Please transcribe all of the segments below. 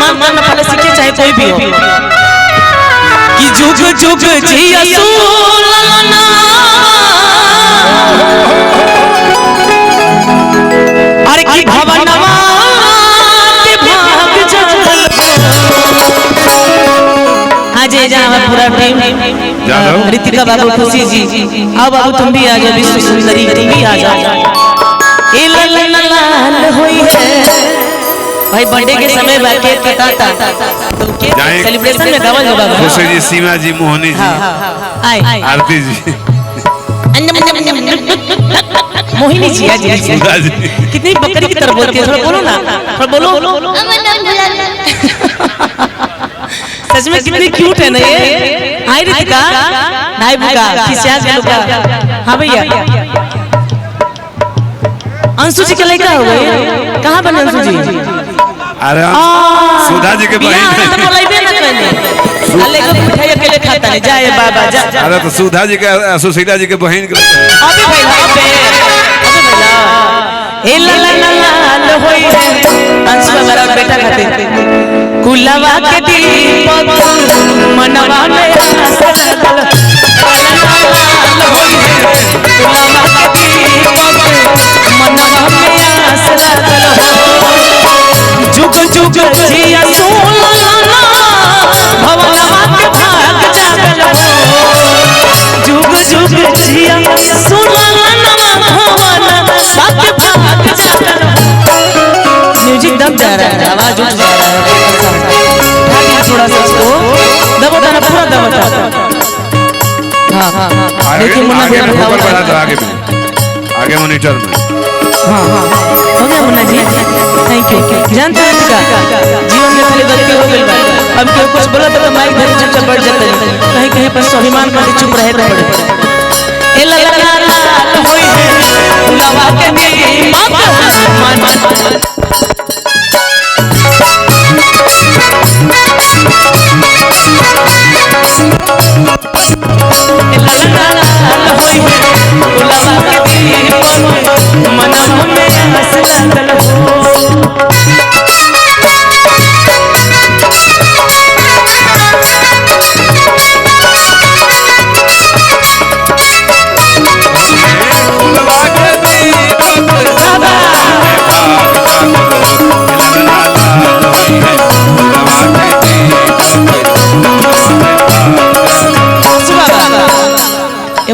दामन में पहले सीखे चाहे कोई भी हो कि जुग जुग जिया सुलना अरे की भवनवा के भाग जल आज जहां पूरा टीम रितिका बाबू खुशी जी आओ बाबू तुम भी आ जाओ विश्व सुंदरी तुम भी आ जाओ ए लाल लाल होई है भाई बर्थडे के समय बाकी कटाता तो के सेलिब्रेशन में गावल होगा खुशी जी सीमा जी मोहनी जी आए आरती जी मोहिनी जी आज कितनी बकरी की तरह बोलती है थोड़ा बोलो ना थोड़ा बोलो सच में कितनी क्यूट है ना ये हाय रितिका हाय बुका किसिया लुका हां भैया अंशु जी के लड़का हो गए कहां बने अंशु जी अरे सुधा जी के बहन तो बोलैबे ना कहने साले को मिठाई अकेले खाता नहीं जाए बाबा जा अरे तो सुधा जी के सुशीला जी के बहन के अबे भैया अबे भैया ए ला ला ला ला होई है अंशु हमारा बेटा खाते कुलवा के दीपक मनवा में आशा लगल होई है कुलवा के दीपक मनवा में आशा लगल जुग जुग जिया सोलना भवनवा के भाग जागल जुग जुग जिया सोलना भवनवा के भाग जागल म्यूजिक दब जा रहा है आवाज उठ जा रहा है थोड़ा सा इसको दबोता ना पूरा दबोता हां देखिए मुन्ना आगे ऊपर बढ़ा दो आगे मॉनिटर में हां हो गया मुन्ना जी थैंक यू जानते हैं का जीवन में खाली गलती हो गई अब क्यों कुछ बोला तो माइक धरे चुपचाप बैठ जाते हैं कहीं कहीं पर स्वाभिमान का चुप रहे तो पड़े ए ला ला ला होई है लवा के दीपक मन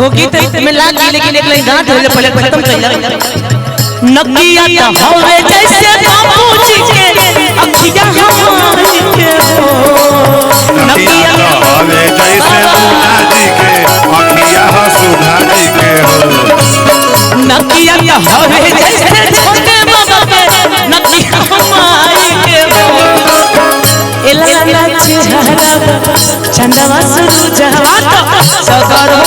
वो गीत में लाग गई लेकिन एक लाइन गात होले पहले खत्म कइला नकिया त होवे जैसे बाबूजी के अखियां हमारी के हो नकिया त होवे जैसे मुन्ना जी के अखियां सुधा जी के हो नकिया त होवे जैसे छोटे बाबा के नकिया हमारी के हो एला चेहरा चंदवा सुरुजवा तो सगरो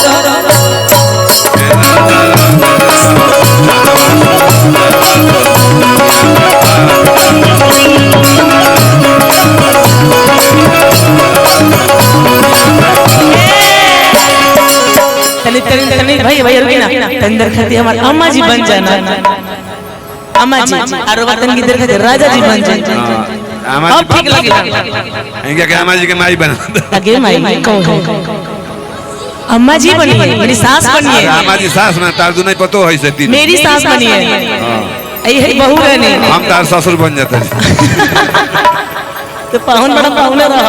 तनी भाई भाई रुकी ना अंदर खाती हमारे अम्मा जी बन जाना अम्मा जी और वतन की इधर खाती राजा जी बन जाना अब ठीक लगेगा इनके के अम्मा जी के माई बना लगे माई कौन है अम्मा जी बनी है मेरी सास बनी है अम्मा जी सास ना तार दु नहीं पतो है से तीन मेरी सास बनी है यही बहू है नहीं हम तार ससुर बन जाते हैं तो पाहुन बड़ा पाहुन रहा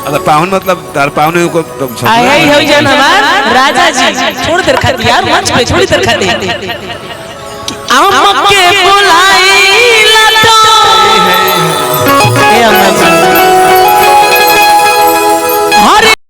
अरे पाहुन मतलब तार पाहुन को आया ही हो जाना हमार राजा जी छोड़ देर खाती यार मंच पे छोड़ी देर खाती आम के बुलाई